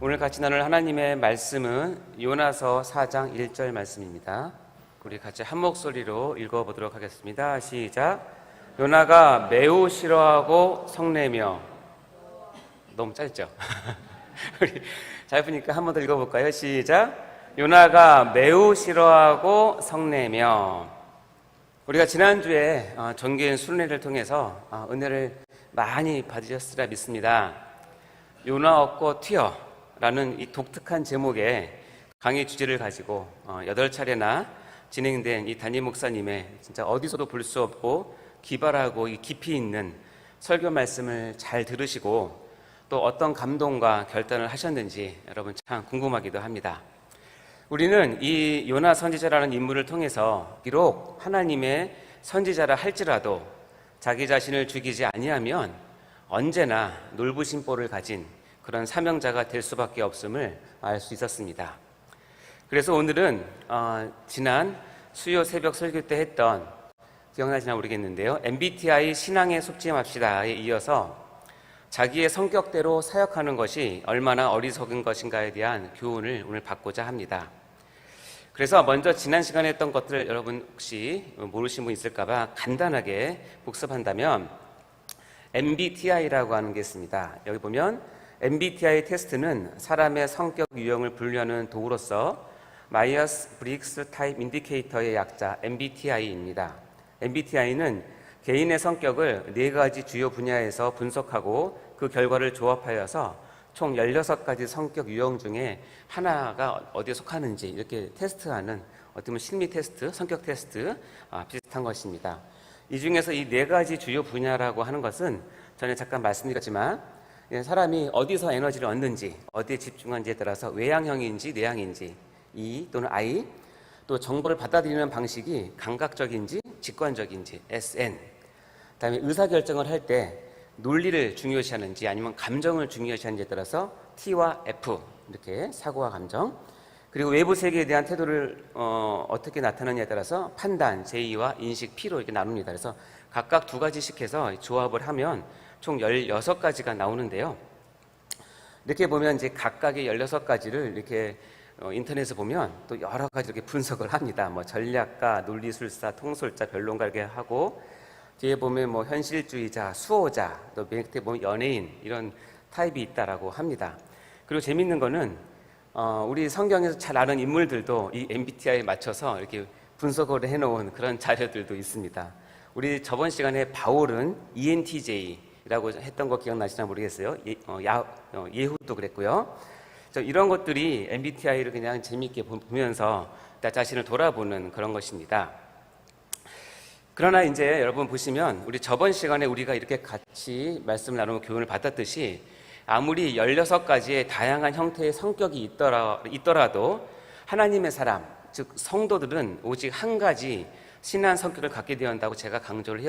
오늘 같이 나눌 하나님의 말씀은 요나서 4장 1절 말씀입니다. 우리 같이 한 목소리로 읽어보도록 하겠습니다. 시작. 요나가 매우 싫어하고 성내며. 너무 짧죠? 우리 짧으니까 한 번 더 읽어볼까요? 시작. 요나가 매우 싫어하고 성내며. 우리가 지난주에 전교인 순례를 통해서 은혜를 많이 받으셨으리라 믿습니다. 요나 없고 튀어 라는 이 독특한 제목의 강의 주제를 가지고 8차례나 진행된 이 담임 목사님의 진짜 어디서도 볼 수 없고 기발하고 이 깊이 있는 설교 말씀을 잘 들으시고 또 어떤 감동과 결단을 하셨는지 여러분 참 궁금하기도 합니다. 우리는 이 요나 선지자라는 인물을 통해서 비록 하나님의 선지자라 할지라도 자기 자신을 죽이지 아니하면 언제나 놀부신 뽀를 가진 그런 사명자가 될 수밖에 없음을 알 수 있었습니다. 그래서 오늘은 지난 수요 새벽 설교 때 했던, 기억나시나 모르겠는데요, MBTI 신앙에 속죄합시다에 이어서 자기의 성격대로 사역하는 것이 얼마나 어리석은 것인가에 대한 교훈을 오늘 받고자 합니다. 그래서 먼저 지난 시간에 했던 것들을 여러분 혹시 모르신 분 있을까봐 간단하게 복습한다면 MBTI라고 하는 게 있습니다. 여기 보면 MBTI 테스트는 사람의 성격 유형을 분류하는 도구로서 마이어스 브릭스 타입 인디케이터의 약자 MBTI입니다. MBTI는 개인의 성격을 4가지 주요 분야에서 분석하고 그 결과를 조합하여서 총 16가지 성격 유형 중에 하나가 어디에 속하는지 이렇게 테스트하는 어떻게 보면 심리 테스트, 성격 테스트 비슷한 것입니다. 이 중에서 이 4가지 주요 분야라고 하는 것은 전에 잠깐 말씀드렸지만 사람이 어디서 에너지를 얻는지, 어디에 집중하는지에 따라서 외향형인지 내향인지 E 또는 I, 또 정보를 받아들이는 방식이 감각적인지 직관적인지 SN, 그다음에 의사결정을 할 때 논리를 중요시하는지 아니면 감정을 중요시하는지에 따라서 T와 F, 이렇게 사고와 감정, 그리고 외부 세계에 대한 태도를 어떻게 나타나느냐에 따라서 판단, J와 인식, P로 이렇게 나눕니다. 그래서 각각 2가지씩 해서 조합을 하면 총 16가지가 나오는데요. 이렇게 보면 이제 각각의 16가지를 이렇게 인터넷에 보면 또 여러 가지 이렇게 분석을 합니다. 뭐 전략가, 논리술사, 통솔자, 변론가 이렇게 하고, 뒤에 보면 뭐 현실주의자, 수호자, 또 밑에 보면 연예인, 이런 타입이 있다라고 합니다. 그리고 재밌는 거는 우리 성경에서 잘 아는 인물들도 이 MBTI에 맞춰서 이렇게 분석을 해놓은 그런 자료들도 있습니다. 우리 저번 시간에 바울은 ENTJ라고 했던 거 기억나시나 모르겠어요. 예후도 그랬고요. 이런 것들이 MBTI를 그냥 재미있게 보면서 나 자신을 돌아보는 그런 것입니다. 그러나 이제 여러분 보시면 우리 저번 시간에 우리가 이렇게 같이 말씀을 나누고 교훈을 받았듯이 아무리 16가지의 다양한 형태의 성격이 있더라도 하나님의 사람, 즉 성도들은 오직 한 가지 신한 성격을 갖게 되었다고 제가 강조를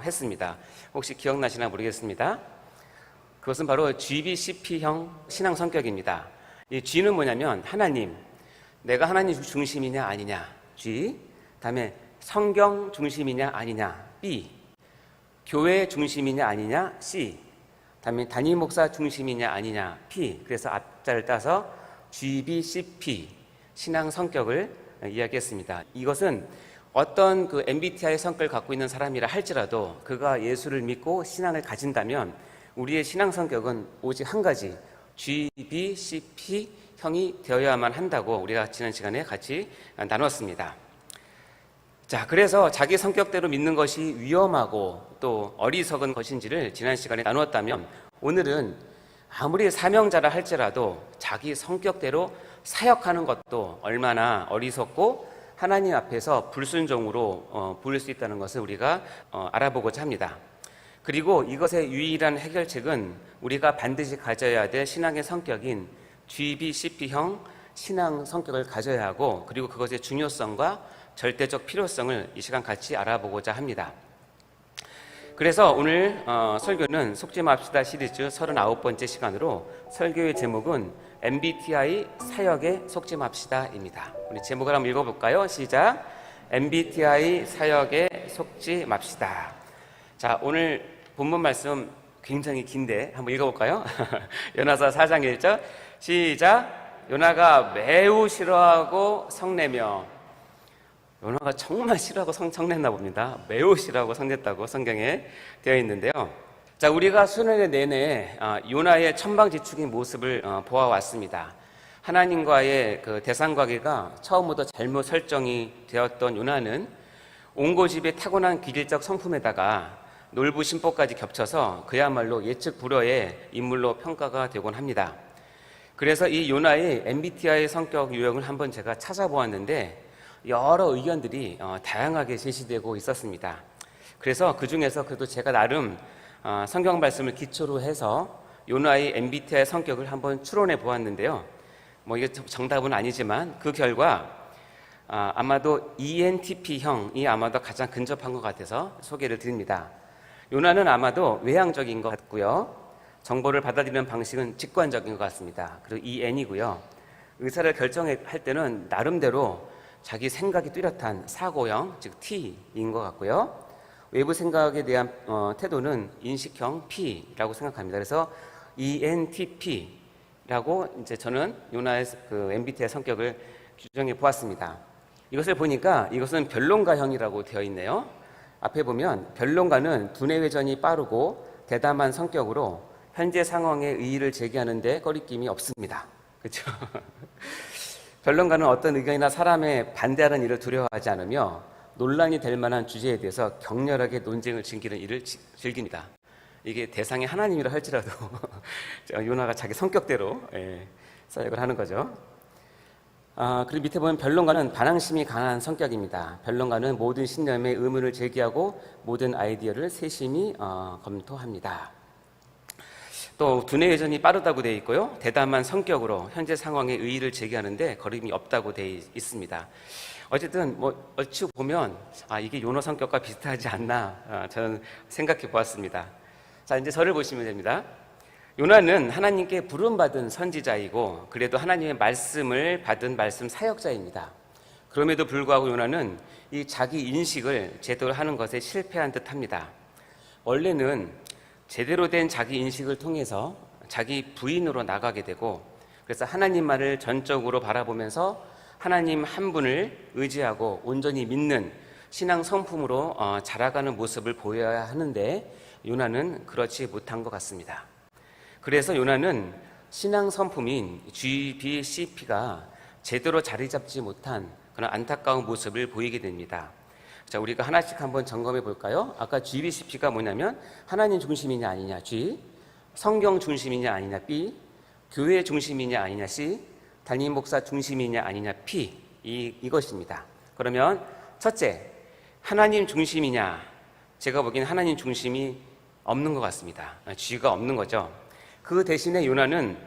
했습니다. 혹시 기억나시나 모르겠습니다. 그것은 바로 GBCP형 신앙 성격입니다. 이 G는 뭐냐면 하나님, 내가 하나님 중심이냐 아니냐 G, 다음에 성경 중심이냐 아니냐 B, 교회 중심이냐 아니냐 C, 다음에 담임 목사 중심이냐 아니냐 P. 그래서 앞자를 따서 GBCP 신앙 성격을 이야기했습니다. 이것은 어떤 그 MBTI 성격을 갖고 있는 사람이라 할지라도 그가 예수를 믿고 신앙을 가진다면 우리의 신앙 성격은 오직 한 가지 GBCP 형이 되어야만 한다고 우리가 지난 시간에 같이 나눴습니다. 자, 그래서 자기 성격대로 믿는 것이 위험하고 또 어리석은 것인지를 지난 시간에 나누었다면 오늘은 아무리 사명자라 할지라도 자기 성격대로 사역하는 것도 얼마나 어리석고 하나님 앞에서 불순종으로 보일 수 있다는 것을 우리가 알아보고자 합니다. 그리고 이것의 유일한 해결책은 우리가 반드시 가져야 될 신앙의 성격인 GBCP형 신앙 성격을 가져야 하고, 그리고 그것의 중요성과 절대적 필요성을 이 시간 같이 알아보고자 합니다. 그래서 오늘 설교는 속죄합시다 시리즈 39번째 시간으로 설교의 제목은 MBTI 사역에 속죄합시다입니다. 우리 제목을 한번 읽어볼까요? 시작. MBTI 사역에 속죄합시다. 자, 오늘 본문 말씀 굉장히 긴데 한번 읽어볼까요? 요나서 4장 1절 시작. 요나가 매우 싫어하고 성내며. 요나가 정말 싫어하고 성냈나 봅니다. 매우 싫어하고 성냈다고 성경에 되어 있는데요. 자, 우리가 수년의 내내 요나의 천방지축인 모습을 보아왔습니다. 하나님과의 그 대상관계가 처음부터 잘못 설정이 되었던 요나는 옹고집의 타고난 기질적 성품에다가 놀부심보까지 겹쳐서 그야말로 예측 불허의 인물로 평가가 되곤 합니다. 그래서 이 요나의 MBTI 성격 유형을 한번 제가 찾아보았는데 여러 의견들이 다양하게 제시되고 있었습니다. 그래서 그 중에서 그래도 제가 나름 성경 말씀을 기초로 해서 요나의 MBTI 성격을 한번 추론해 보았는데요. 뭐 이게 정답은 아니지만 그 결과 아마도 ENTP형이 아마도 가장 근접한 것 같아서 소개를 드립니다. 요나는 아마도 외향적인 것 같고요. 정보를 받아들이는 방식은 직관적인 것 같습니다. 그리고 EN이고요. 의사를 결정할 때는 나름대로 자기 생각이 뚜렷한 사고형, 즉 T인 것 같고요. 외부 생각에 대한 태도는 인식형 P라고 생각합니다. 그래서 ENTP라고 이제 저는 요나의 그 MBTI 성격을 규정해 보았습니다. 이것을 보니까 이것은 변론가형이라고 되어 있네요. 앞에 보면 변론가는 두뇌 회전이 빠르고 대담한 성격으로 현재 상황에 의의를 제기하는데 꺼리낌이 없습니다. 그렇죠? 변론가는 어떤 의견이나 사람의 반대하는 일을 두려워하지 않으며 논란이 될 만한 주제에 대해서 격렬하게 논쟁을 즐기는 일을 즐깁니다. 이게 대상이 하나님이라 할지라도 요나가 자기 성격대로 사역을 하는 거죠. 그리고 밑에 보면 변론가는 반항심이 강한 성격입니다. 변론가는 모든 신념에 의문을 제기하고 모든 아이디어를 세심히 검토합니다. 또 두뇌 회전이 빠르다고 되어 있고요. 대담한 성격으로 현재 상황에 의의를 제기하는데 거림이 없다고 되어 있습니다. 어쨌든 뭐 얼추 보면 이게 요나 성격과 비슷하지 않나 저는 생각해 보았습니다. 자, 이제 저를 보시면 됩니다. 요나는 하나님께 부름받은 선지자이고 그래도 하나님의 말씀을 받은 말씀 사역자입니다. 그럼에도 불구하고 요나는 이 자기 인식을 제대로 하는 것에 실패한 듯합니다. 원래는 제대로 된 자기 인식을 통해서 자기 부인으로 나가게 되고 그래서 하나님 말을 전적으로 바라보면서 하나님 한 분을 의지하고 온전히 믿는 신앙 성품으로 자라가는 모습을 보여야 하는데 요나는 그렇지 못한 것 같습니다. 그래서 요나는 신앙 성품인 GBCP가 제대로 자리 잡지 못한 그런 안타까운 모습을 보이게 됩니다. 자, 우리가 하나씩 한번 점검해 볼까요? 아까 GBCP가 뭐냐면 하나님 중심이냐 아니냐 G, 성경 중심이냐 아니냐 B, 교회 중심이냐 아니냐 C, 담임 목사 중심이냐 아니냐 P 이것입니다. 그러면 첫째, 하나님 중심이냐? 제가 보기엔 하나님 중심이 없는 것 같습니다. G가 없는 거죠. 그 대신에 요나는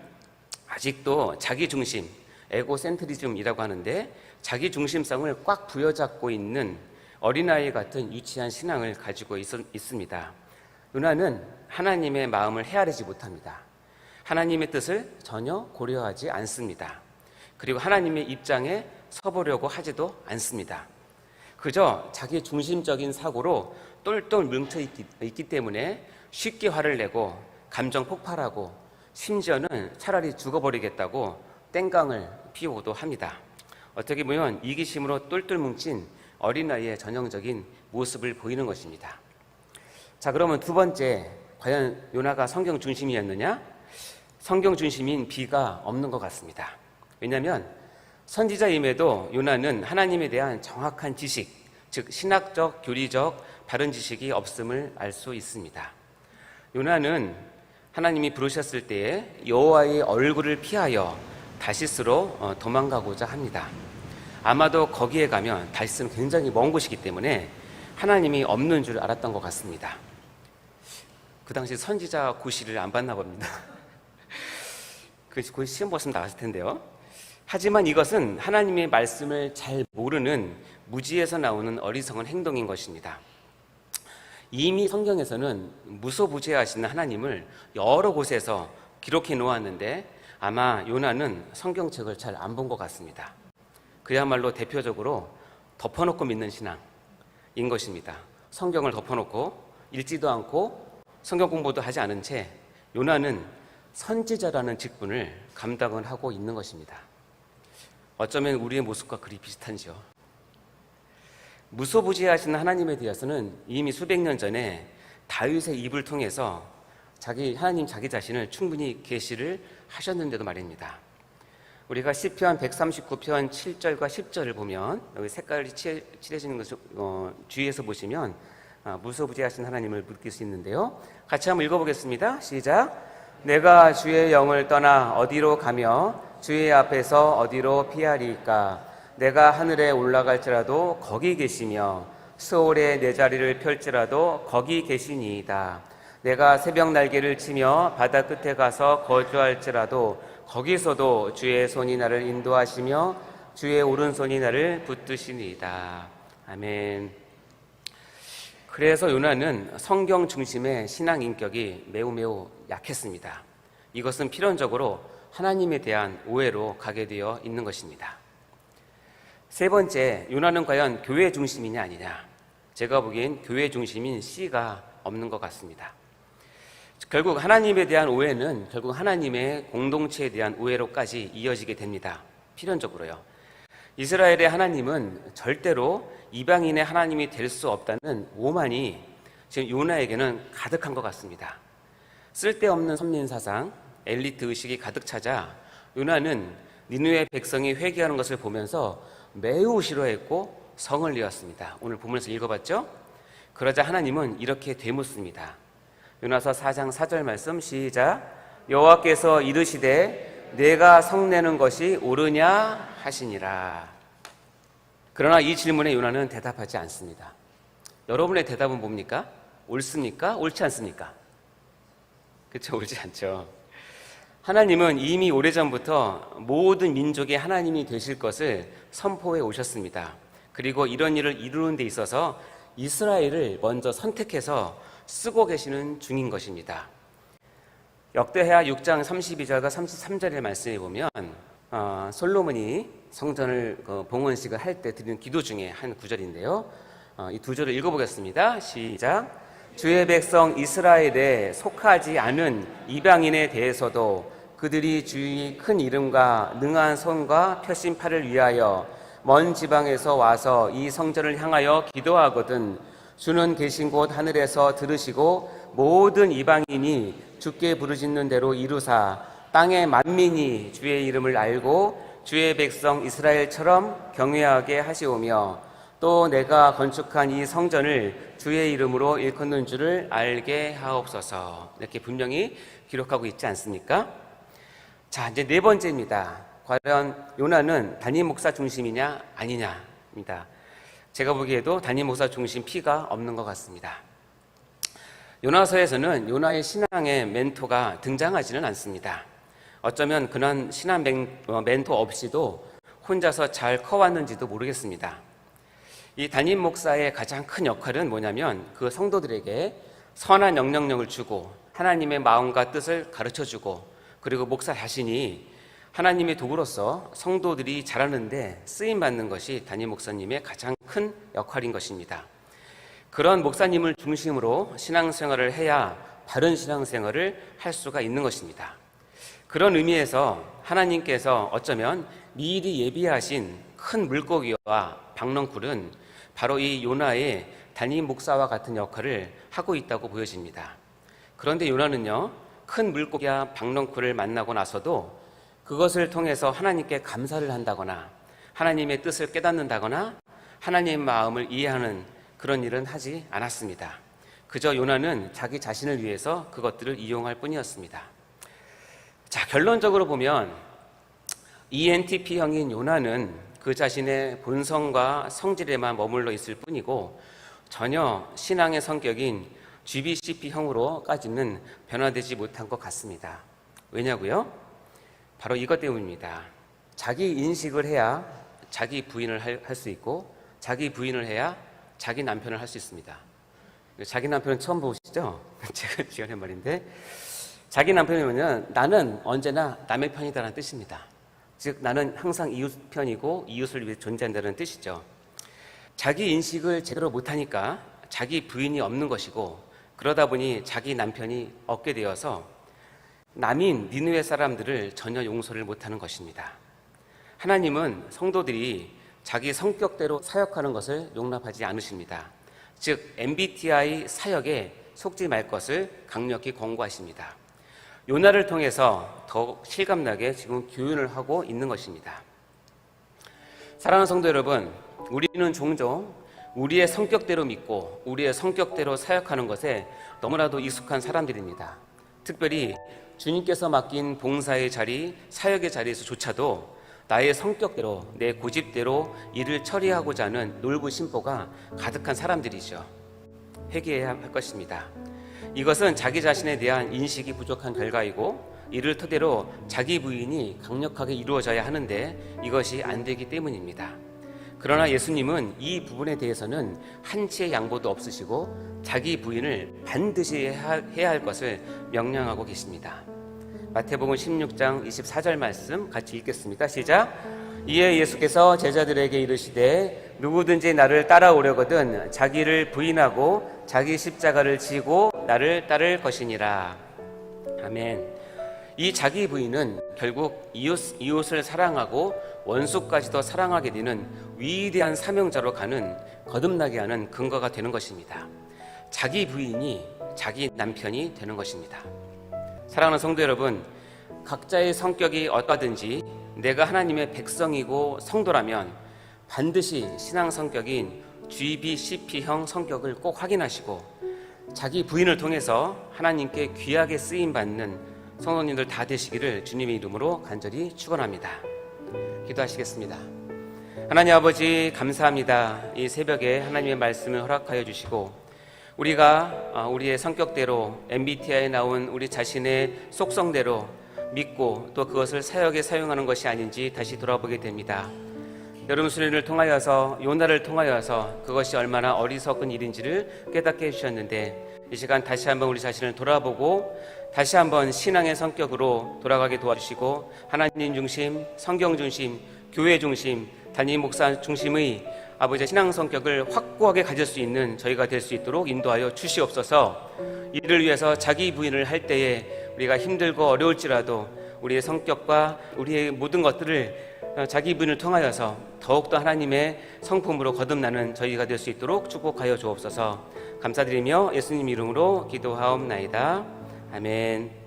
아직도 자기 중심, 에고센트리즘이라고 하는데 자기 중심성을 꽉 부여잡고 있는 어린아이 같은 유치한 신앙을 가지고 있습니다. 요나는 하나님의 마음을 헤아리지 못합니다. 하나님의 뜻을 전혀 고려하지 않습니다. 그리고 하나님의 입장에 서보려고 하지도 않습니다. 그저 자기 중심적인 사고로 똘똘 뭉쳐있기 때문에 쉽게 화를 내고 감정 폭발하고 심지어는 차라리 죽어버리겠다고 땡깡을 피우고도 합니다. 어떻게 보면 이기심으로 똘똘 뭉친 어린아이의 전형적인 모습을 보이는 것입니다. 자, 그러면 두 번째, 과연 요나가 성경 중심이었느냐? 성경 중심인 B가 없는 것 같습니다. 왜냐하면 선지자임에도 요나는 하나님에 대한 정확한 지식, 즉 신학적, 교리적, 바른 지식이 없음을 알 수 있습니다. 요나는 하나님이 부르셨을 때에 여호와의 얼굴을 피하여 다시스로 도망가고자 합니다. 아마도 거기에 가면 다시스는 굉장히 먼 곳이기 때문에 하나님이 없는 줄 알았던 것 같습니다. 그 당시 선지자 고시를 안 받나 봅니다. 그 시험 봤으면 나갔을 텐데요. 하지만 이것은 하나님의 말씀을 잘 모르는 무지에서 나오는 어리석은 행동인 것입니다. 이미 성경에서는 무소부재하시는 하나님을 여러 곳에서 기록해 놓았는데 아마 요나는 성경책을 잘 안 본 것 같습니다. 그야말로 대표적으로 덮어놓고 믿는 신앙인 것입니다. 성경을 덮어놓고 읽지도 않고 성경 공부도 하지 않은 채 요나는 선지자라는 직분을 감당을 하고 있는 것입니다. 어쩌면 우리의 모습과 그리 비슷한지요. 무소부지하신 하나님에 대해서는 이미 수백 년 전에 다윗의 입을 통해서 하나님 자기 자신을 충분히 계시를 하셨는데도 말입니다. 우리가 시편 139편 7절과 10절을 보면 여기 색깔이 칠해지는 것을 주위에서 보시면 무소부지하신 하나님을 느낄 수 있는데요. 같이 한번 읽어보겠습니다. 시작. 내가 주의 영을 떠나 어디로 가며 주의 앞에서 어디로 피하리까? 내가 하늘에 올라갈지라도 거기 계시며 스올에 내 자리를 펼지라도 거기 계시니이다. 내가 새벽 날개를 치며 바다 끝에 가서 거주할지라도 거기서도 주의 손이 나를 인도하시며 주의 오른손이 나를 붙드시니이다. 아멘. 그래서 요나는 성경 중심의 신앙 인격이 매우 약했습니다. 이것은 필연적으로 하나님에 대한 오해로 가게 되어 있는 것입니다. 세 번째, 요나는 과연 교회 중심이냐 아니냐? 제가 보기엔 교회 중심인 C가 없는 것 같습니다. 결국 하나님에 대한 오해는 결국 하나님의 공동체에 대한 오해로까지 이어지게 됩니다. 필연적으로요. 이스라엘의 하나님은 절대로 이방인의 하나님이 될 수 없다는 오만이 지금 요나에게는 가득한 것 같습니다. 쓸데없는 선민사상, 엘리트 의식이 가득 차자 요나는 니느웨 백성이 회개하는 것을 보면서 매우 싫어했고 성을 내었습니다. 오늘 본문에서 읽어봤죠? 그러자 하나님은 이렇게 되묻습니다. 요나서 4장 4절 말씀 시작. 여호와께서 이르시되 내가 성내는 것이 옳으냐 하시니라. 그러나 이 질문에 요나는 대답하지 않습니다. 여러분의 대답은 뭡니까? 옳습니까? 옳지 않습니까? 그렇죠? 옳지 않죠. 하나님은 이미 오래전부터 모든 민족의 하나님이 되실 것을 선포해 오셨습니다. 그리고 이런 일을 이루는 데 있어서 이스라엘을 먼저 선택해서 쓰고 계시는 중인 것입니다. 역대하 6장 32절과 33절의 말씀에 보면 솔로몬이 성전을 봉헌식을 할 때 드리는 기도 중에 한 구절인데요. 이 두 절을 읽어보겠습니다. 시작. 주의 백성 이스라엘에 속하지 않은 이방인에 대해서도 그들이 주의 큰 이름과 능한 손과 펴신 팔을 위하여 먼 지방에서 와서 이 성전을 향하여 기도하거든 주는 계신 곳 하늘에서 들으시고 모든 이방인이 주께 부르짖는 대로 이루사 땅의 만민이 주의 이름을 알고 주의 백성 이스라엘처럼 경외하게 하시오며 또 내가 건축한 이 성전을 주의 이름으로 일컫는 줄을 알게 하옵소서. 이렇게 분명히 기록하고 있지 않습니까? 자, 이제 네 번째입니다. 과연 요나는 담임 목사 중심이냐 아니냐입니다. 제가 보기에도 담임 목사 중심 P가 없는 것 같습니다. 요나서에서는 요나의 신앙의 멘토가 등장하지는 않습니다. 어쩌면 그런 신앙 멘토 없이도 혼자서 잘 커왔는지도 모르겠습니다. 이 담임 목사의 가장 큰 역할은 뭐냐면 그 성도들에게 선한 영향력을 주고 하나님의 마음과 뜻을 가르쳐주고 그리고 목사 자신이 하나님의 도구로서 성도들이 자라는데 쓰임받는 것이 담임 목사님의 가장 큰 역할인 것입니다. 그런 목사님을 중심으로 신앙생활을 해야 바른 신앙생활을 할 수가 있는 것입니다. 그런 의미에서 하나님께서 어쩌면 미리 예비하신 큰 물고기와 박넝쿨은 바로 이 요나의 담임 목사와 같은 역할을 하고 있다고 보여집니다. 그런데 요나는요, 큰 물고기와 박넝쿨을 만나고 나서도 그것을 통해서 하나님께 감사를 한다거나 하나님의 뜻을 깨닫는다거나 하나님의 마음을 이해하는 그런 일은 하지 않았습니다. 그저 요나는 자기 자신을 위해서 그것들을 이용할 뿐이었습니다. 자, 결론적으로 보면 ENTP형인 요나는 그 자신의 본성과 성질에만 머물러 있을 뿐이고 전혀 신앙의 성격인 GBCP형으로까지는 변화되지 못한 것 같습니다. 왜냐고요? 바로 이것 때문입니다. 자기 인식을 해야 자기 부인을 할 수 있고 자기 부인을 해야 자기 남편을 할 수 있습니다. 자기 남편은 처음 보시죠? 제가 지어낸 말인데 자기 남편이면 나는 언제나 남의 편이다라는 뜻입니다. 즉 나는 항상 이웃 편이고 이웃을 위해 존재한다는 뜻이죠. 자기 인식을 제대로 못하니까 자기 부인이 없는 것이고 그러다 보니 자기 남편이 얻게 되어서 남인 니느웨 사람들을 전혀 용서를 못하는 것입니다. 하나님은 성도들이 자기 성격대로 사역하는 것을 용납하지 않으십니다. 즉 MBTI 사역에 속지 말 것을 강력히 권고하십니다. 요나를 통해서 더욱 실감나게 지금 교훈을 하고 있는 것입니다. 사랑하는 성도 여러분, 우리는 종종 우리의 성격대로 믿고 우리의 성격대로 사역하는 것에 너무나도 익숙한 사람들입니다. 특별히 주님께서 맡긴 봉사의 자리, 사역의 자리에서조차도 나의 성격대로, 내 고집대로 일을 처리하고자 하는 놀부심보가 가득한 사람들이죠. 회개해야 할 것입니다. 이것은 자기 자신에 대한 인식이 부족한 결과이고 이를 토대로 자기 부인이 강력하게 이루어져야 하는데 이것이 안 되기 때문입니다. 그러나 예수님은 이 부분에 대해서는 한치의 양보도 없으시고 자기 부인을 반드시 해야 할 것을 명령하고 계십니다. 마태복음 16장 24절 말씀 같이 읽겠습니다. 시작. 이에 예수께서 제자들에게 이르시되 누구든지 나를 따라오려거든 자기를 부인하고 자기 십자가를 지고 나를 따를 것이니라. 아멘. 이 자기 부인은 결국 이웃을 사랑하고 원수까지도 사랑하게 되는 위대한 사명자로 가는, 거듭나게 하는 근거가 되는 것입니다. 자기 부인이 자기 남편이 되는 것입니다. 사랑하는 성도 여러분, 각자의 성격이 어떠든지 내가 하나님의 백성이고 성도라면 반드시 신앙 성격인 GBCP형 성격을 꼭 확인하시고 자기 부인을 통해서 하나님께 귀하게 쓰임받는 성도님들 다 되시기를 주님의 이름으로 간절히 축원합니다. 기도하시겠습니다. 하나님 아버지, 감사합니다. 이 새벽에 하나님의 말씀을 허락하여 주시고 우리가 우리의 성격대로 MBTI에 나온 우리 자신의 속성대로 믿고 또 그것을 사역에 사용하는 것이 아닌지 다시 돌아보게 됩니다. 여름 수련을 통하여서, 요나를 통하여서 그것이 얼마나 어리석은 일인지를 깨닫게 해주셨는데 이 시간 다시 한번 우리 자신을 돌아보고 다시 한번 신앙의 성격으로 돌아가게 도와주시고 하나님 중심, 성경 중심, 교회 중심, 담임 목사 중심의 아버지의 신앙 성격을 확고하게 가질 수 있는 저희가 될 수 있도록 인도하여 주시옵소서. 이를 위해서 자기 부인을 할 때에 우리가 힘들고 어려울지라도 우리의 성격과 우리의 모든 것들을 자기 부인을 통하여서 더욱더 하나님의 성품으로 거듭나는 저희가 될 수 있도록 축복하여 주옵소서. 감사드리며 예수님 이름으로 기도하옵나이다. 아멘.